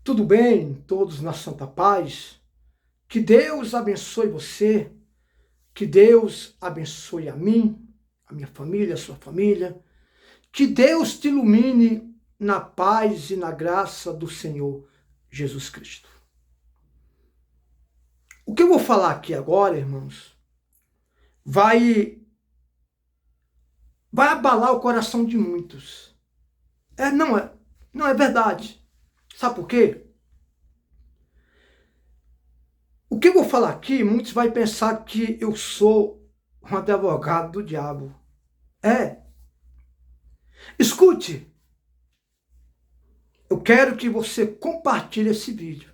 Tudo bem? Todos na santa paz? Que Deus abençoe você, que Deus abençoe a mim, a minha família, a sua família, que Deus te ilumine na paz e na graça do Senhor Jesus Cristo. O que eu vou falar aqui agora, irmãos, vai abalar o coração de muitos. Não é verdade. Sabe por quê? O que eu vou falar aqui, muitos vão pensar que eu sou um advogado do diabo. Escute, eu quero que você compartilhe esse vídeo.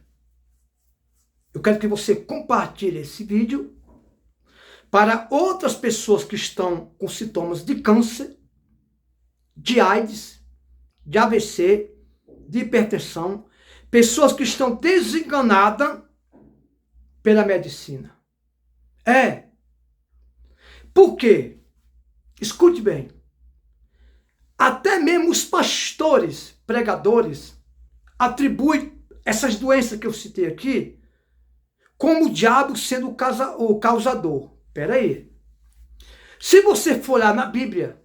Eu quero que você compartilhe esse vídeo para outras pessoas que estão com sintomas de câncer, de AIDS, de AVC, de hipertensão, pessoas que estão desenganadas pela medicina. Por quê? Escute bem. Até mesmo os pastores, pregadores, atribuem essas doenças que eu citei aqui como o diabo sendo o causador. Espera aí. Se você for lá na Bíblia,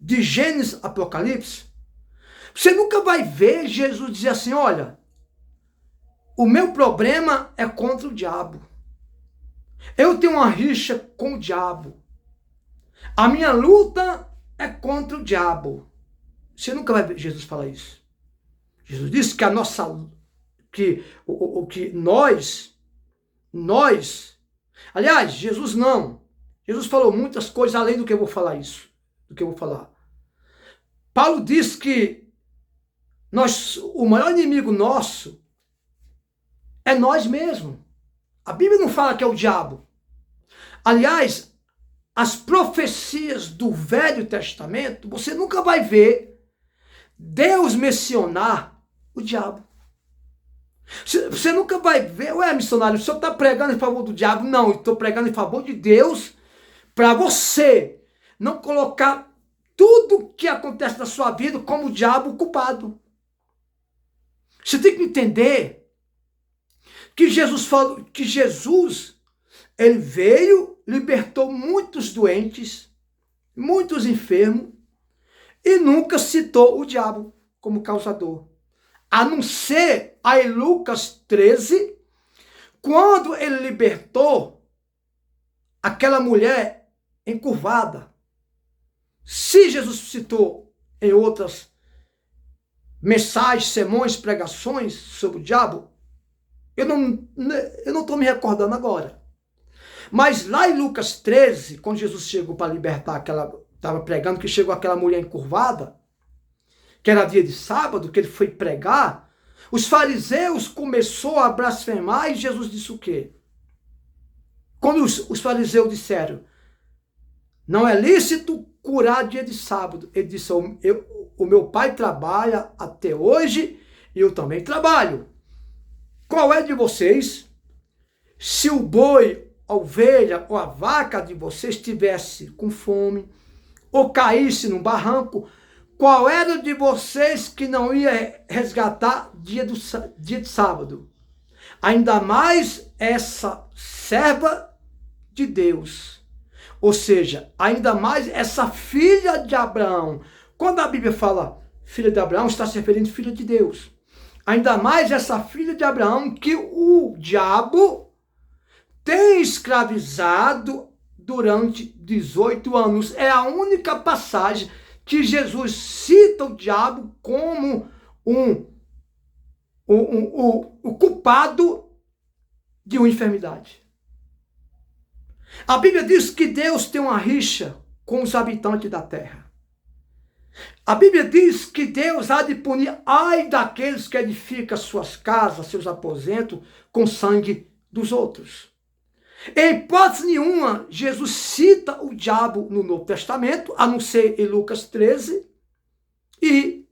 de Gênesis, Apocalipse, você nunca vai ver Jesus dizer assim, olha, o meu problema é contra o diabo. Eu tenho uma rixa com o diabo. A minha luta é contra o diabo. Você nunca vai ver Jesus falar isso. Jesus disse que aliás, Jesus não. Jesus falou muitas coisas além do que eu vou falar isso, do que eu vou falar. Paulo diz que o maior inimigo nosso é nós mesmos. A Bíblia não fala que é o diabo. Aliás, as profecias do Velho Testamento, você nunca vai ver Deus mencionar o diabo. Você nunca vai ver, missionário, o senhor está pregando em favor do diabo? Não, eu estou pregando em favor de Deus para você não colocar tudo que acontece na sua vida como o diabo culpado. Você tem que entender que Jesus, ele veio, libertou muitos doentes, muitos enfermos, e nunca citou o diabo como causador. A não ser aí Lucas 13, quando ele libertou aquela mulher encurvada. Se Jesus citou em outras mensagens, sermões, pregações sobre o diabo, eu não estou me recordando agora. Mas lá em Lucas 13, quando Jesus chegou para libertar estava pregando, que chegou aquela mulher encurvada, que era dia de sábado, que ele foi pregar, os fariseus começaram a blasfemar e Jesus disse o quê? Quando os fariseus disseram, não é lícito curar dia de sábado, ele disse, o meu pai trabalha até hoje e eu também trabalho. Qual é de vocês? Se o boi, a ovelha ou a vaca de vocês estivesse com fome ou caísse num barranco, qual era de vocês que não ia resgatar dia de sábado? Ainda mais essa serva de Deus. Ou seja, ainda mais essa filha de Abraão. Quando a Bíblia fala filha de Abraão, está se referindo a filha de Deus. Ainda mais essa filha de Abraão que o diabo tem escravizado durante 18 anos. É a única passagem que Jesus cita o diabo como o culpado de uma enfermidade. A Bíblia diz que Deus tem uma rixa com os habitantes da terra. A Bíblia diz que Deus há de punir ai daqueles que edificam suas casas, seus aposentos, com sangue dos outros. Em hipótese nenhuma, Jesus cita o diabo no Novo Testamento, a não ser em Lucas 13, e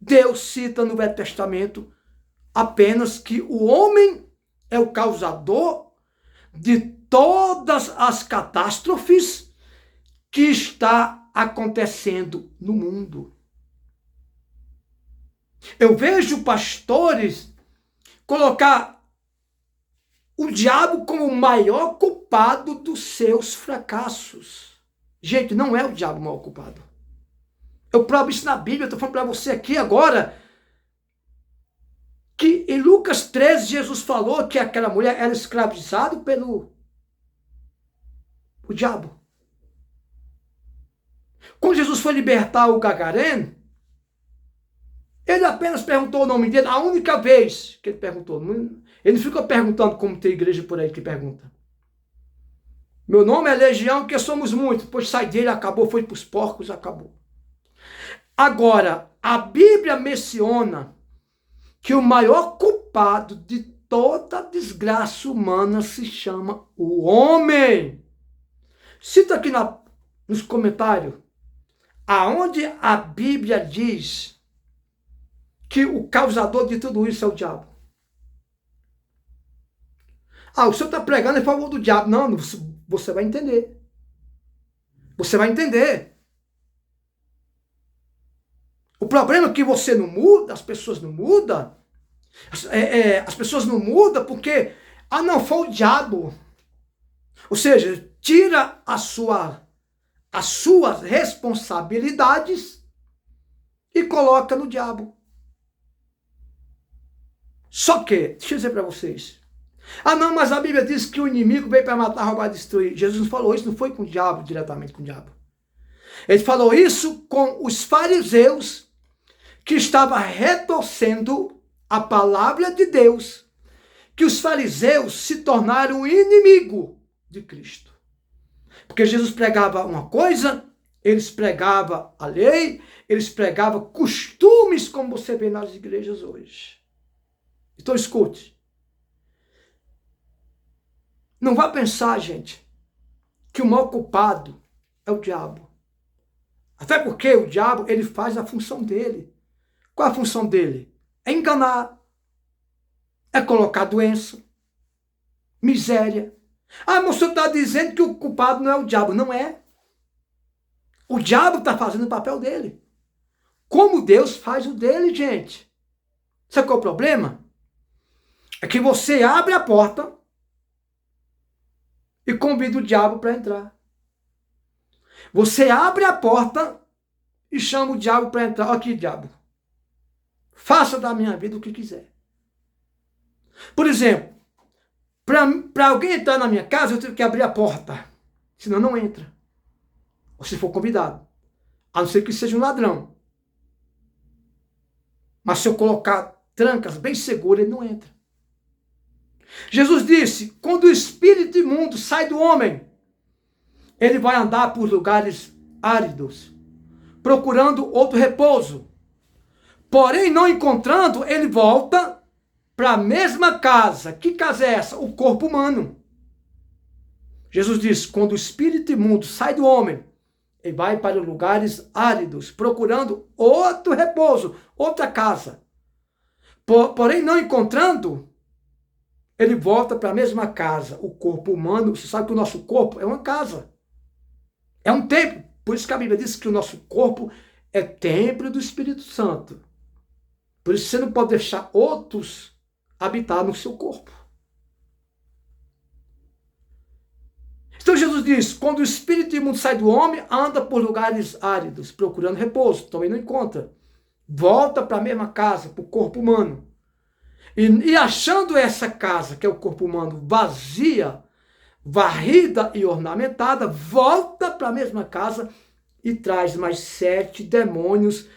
Deus cita no Velho Testamento apenas que o homem é o causador de todas as catástrofes que está acontecendo no mundo. Eu vejo pastores colocar o diabo como o maior culpado dos seus fracassos. Gente, não é o diabo o maior culpado. Eu provo isso na Bíblia, eu estou falando para você aqui agora, que em Lucas 13, Jesus falou que aquela mulher era escravizada pelo diabo. Quando Jesus foi libertar o gagareno, ele apenas perguntou o nome dele, a única vez que ele perguntou. Ele não ficou perguntando como tem igreja por aí que pergunta. Meu nome é Legião, porque somos muitos. Depois sai dele, acabou, foi para os porcos, acabou. Agora, a Bíblia menciona que o maior culpado de toda desgraça humana se chama o homem. Cita aqui nos comentários, aonde a Bíblia diz que o causador de tudo isso é o diabo. Ah, o senhor está pregando em favor do diabo. Não, você vai entender. Você vai entender. O problema é que você não muda, as pessoas não mudam. As pessoas não mudam porque, não, foi o diabo. Ou seja, tira as suas responsabilidades e coloca no diabo. Só que, deixa eu dizer para vocês. Não, mas a Bíblia diz que o inimigo veio para matar, roubar e destruir. Jesus não falou isso, não foi com o diabo, diretamente com o diabo. Ele falou isso com os fariseus que estavam retorcendo a palavra de Deus, que os fariseus se tornaram inimigo de Cristo. Porque Jesus pregava uma coisa, eles pregavam a lei, eles pregavam costumes, como você vê nas igrejas hoje. Então escute. Não vá pensar, gente, que o maior culpado é o diabo. Até porque o diabo, ele faz a função dele. Qual é a função dele? É enganar, é colocar doença, miséria. Mas o senhor está dizendo que o culpado não é o diabo. Não é. O diabo está fazendo o papel dele. Como Deus faz o dele, gente. Sabe qual é o problema? É que você abre a porta e convida o diabo para entrar. Você abre a porta e chama o diabo para entrar. Olha aqui, diabo. Faça da minha vida o que quiser. Por exemplo, para alguém entrar na minha casa, eu tenho que abrir a porta. Senão não entra. Ou se for convidado. A não ser que seja um ladrão. Mas se eu colocar trancas bem seguras, ele não entra. Jesus disse, quando o espírito imundo sai do homem, ele vai andar por lugares áridos, procurando outro repouso. Porém, não encontrando, ele volta para a mesma casa. Que casa é essa? O corpo humano. Jesus diz, quando o espírito imundo sai do homem, ele vai para lugares áridos, procurando outro repouso, outra casa. Porém, não encontrando, ele volta para a mesma casa, o corpo humano. Você sabe que o nosso corpo é uma casa. É um templo. Por isso que a Bíblia diz que o nosso corpo é templo do Espírito Santo. Por isso você não pode deixar outros habitar no seu corpo. Então Jesus diz, quando o espírito imundo sai do homem, anda por lugares áridos, procurando repouso. Também não encontra. Volta para a mesma casa, para o corpo humano. E achando essa casa, que é o corpo humano, vazia, varrida e ornamentada, volta para a mesma casa e traz mais 7 demônios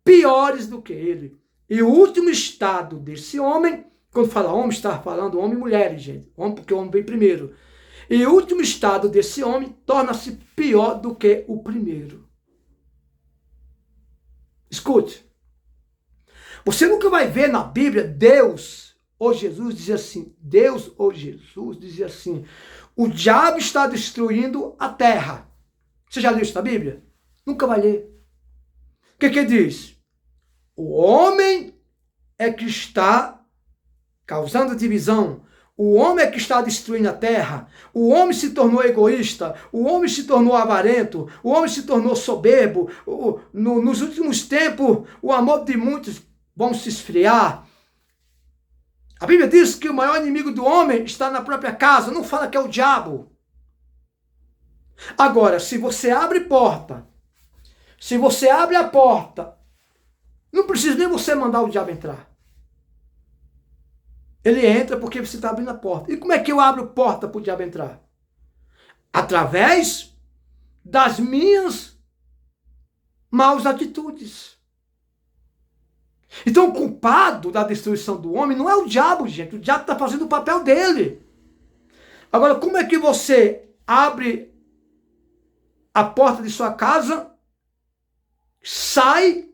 piores do que ele. E o último estado desse homem, quando fala homem, está falando homem e mulher, gente. Homem, porque o homem veio primeiro. E o último estado desse homem torna-se pior do que o primeiro. Escute. Você nunca vai ver na Bíblia Deus ou Jesus dizer assim, o diabo está destruindo a terra. Você já leu isso na Bíblia? Nunca vai ler. O que diz? O homem é que está causando divisão. O homem é que está destruindo a terra. O homem se tornou egoísta. O homem se tornou avarento. O homem se tornou soberbo. Nos últimos tempos, o amor de muitos vão se esfriar. A Bíblia diz que o maior inimigo do homem está na própria casa, não fala que é o diabo. Agora, se você abre porta, se você abre a porta, não precisa nem você mandar o diabo entrar. Ele entra porque você está abrindo a porta. E como é que eu abro porta para o diabo entrar? Através das minhas maus atitudes. Então o culpado da destruição do homem não é o diabo, gente. O diabo está fazendo o papel dele. Agora, como é que você abre a porta de sua casa, sai?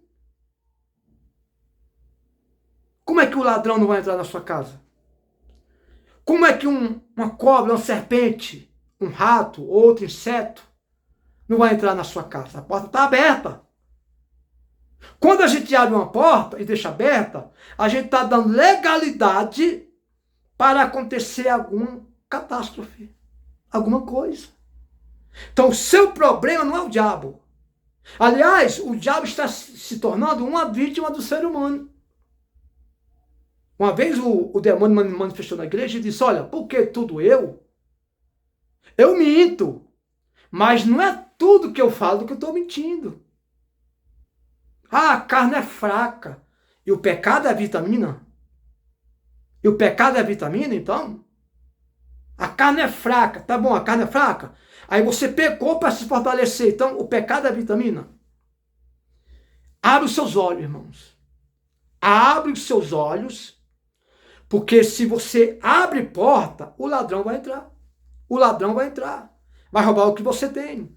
Como é que o ladrão não vai entrar na sua casa? Como é que uma cobra, uma serpente, um rato, outro inseto não vai entrar na sua casa? A porta está aberta. Quando a gente abre uma porta e deixa aberta, a gente está dando legalidade para acontecer alguma catástrofe, alguma coisa. Então o seu problema não é o diabo. Aliás, o diabo está se tornando uma vítima do ser humano. Uma vez o demônio manifestou na igreja e disse, olha, porque tudo eu minto, mas não é tudo que eu falo que eu estou mentindo. Ah, a carne é fraca. E o pecado é vitamina? E o pecado é vitamina, então? A carne é fraca, tá bom, a carne é fraca. Aí você pecou para se fortalecer, então o pecado é vitamina? Abre os seus olhos, irmãos. Abre os seus olhos. Porque se você abre porta, o ladrão vai entrar. O ladrão vai entrar. Vai roubar o que você tem.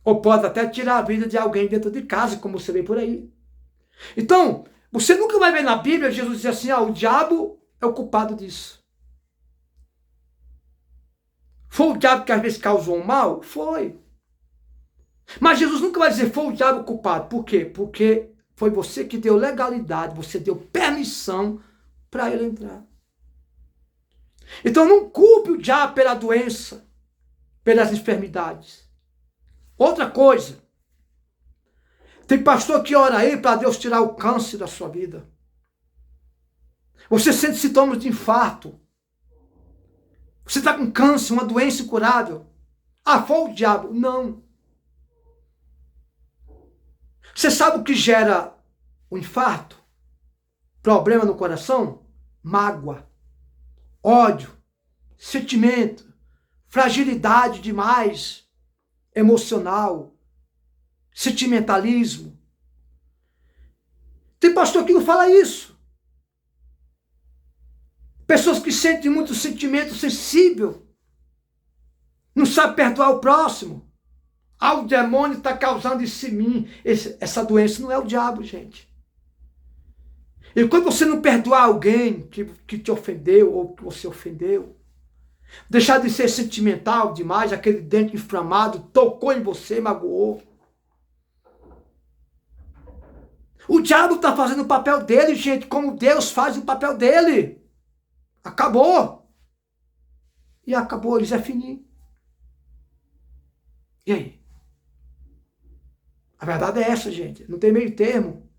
Ou pode até tirar a vida de alguém dentro de casa, como você vê por aí. Então, você nunca vai ver na Bíblia Jesus dizer assim, o diabo é o culpado disso. Foi o diabo que às vezes causou um mal? Foi. Mas Jesus nunca vai dizer, foi o diabo o culpado. Por quê? Porque foi você que deu legalidade, você deu permissão para ele entrar. Então não culpe o diabo pela doença, pelas enfermidades. Outra coisa, tem pastor que ora aí para Deus tirar o câncer da sua vida. Você sente sintomas de infarto. Você está com câncer, uma doença incurável. Ah, foi o diabo. Não. Você sabe o que gera o infarto? Problema no coração? Mágoa, ódio, sentimento, fragilidade demais, emocional, sentimentalismo. Tem pastor que não fala isso. Pessoas que sentem muito sentimento sensível, não sabe perdoar o próximo. O demônio está causando isso em mim. Essa doença não é o diabo, gente. E quando você não perdoar alguém que te ofendeu ou que você ofendeu, deixar de ser sentimental demais, aquele dente inflamado tocou em você, magoou. O diabo está fazendo o papel dele, gente, como Deus faz o papel dele. Acabou. E acabou, eles é fininho. E aí? A verdade é essa, gente. Não tem meio termo.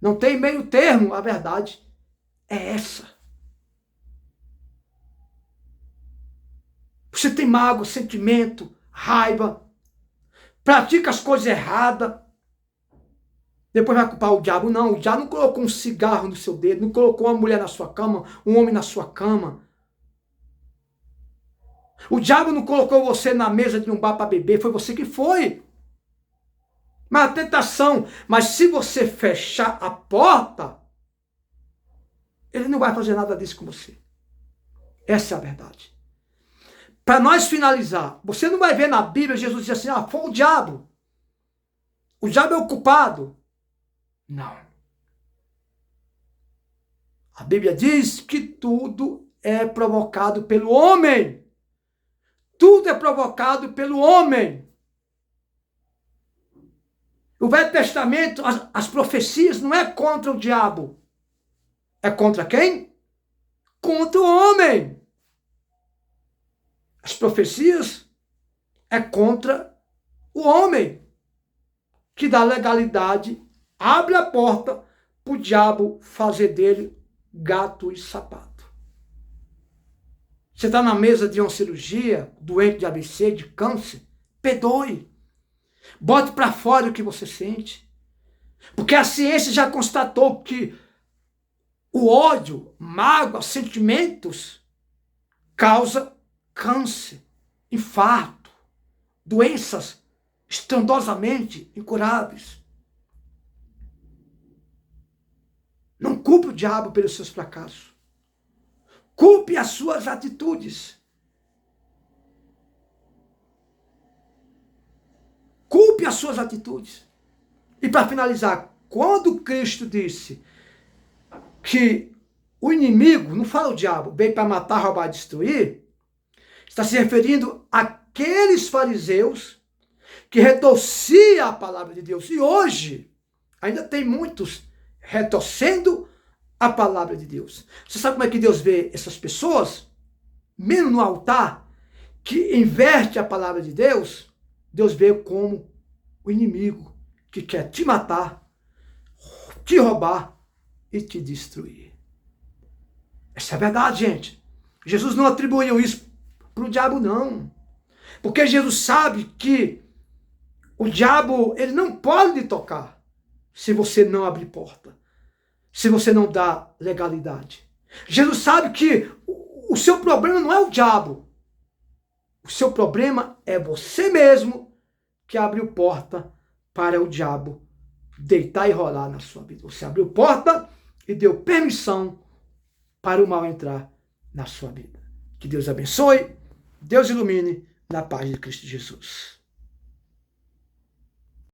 Não tem meio termo. A verdade é essa. Você tem mágoa, sentimento, raiva. Pratica as coisas erradas. Depois vai culpar o diabo. Não, o diabo não colocou um cigarro no seu dedo. Não colocou uma mulher na sua cama. Um homem na sua cama. O diabo não colocou você na mesa de um bar para beber. Foi você que foi. Mas a tentação, mas se você fechar a porta, ele não vai fazer nada disso com você. Essa é a verdade. Para nós finalizar, você não vai ver na Bíblia Jesus dizer assim, foi o diabo. O diabo é o culpado. Não. A Bíblia diz que tudo é provocado pelo homem. Tudo é provocado pelo homem. O Velho Testamento, as profecias não é contra o diabo. É contra quem? Contra o homem. As profecias é contra o homem, que dá legalidade, abre a porta para o diabo fazer dele gato e sapato. Você está na mesa de uma cirurgia, doente de AVC, de câncer, perdoe. Bote para fora o que você sente. Porque a ciência já constatou que o ódio, mágoa, sentimentos causa câncer, infarto, doenças estrondosamente incuráveis. Não culpe o diabo pelos seus fracassos. Culpe as suas atitudes. Culpe as suas atitudes. E para finalizar, quando Cristo disse que o inimigo, não fala o diabo, veio para matar, roubar, destruir, está se referindo àqueles fariseus que retorciam a palavra de Deus. E hoje, ainda tem muitos retorcendo a palavra de Deus. Você sabe como é que Deus vê essas pessoas? Mesmo no altar, que inverte a palavra de Deus, Deus vê como o inimigo que quer te matar, te roubar e te destruir. Essa é a verdade, gente. Jesus não atribuiu isso para o diabo, não. Porque Jesus sabe que o diabo, ele não pode lhe tocar se você não abrir porta, se você não dá legalidade. Jesus sabe que o seu problema não é o diabo. O seu problema é você mesmo que abriu porta para o diabo deitar e rolar na sua vida. Você abriu porta e deu permissão para o mal entrar na sua vida. Que Deus abençoe, Deus ilumine, na paz de Cristo Jesus.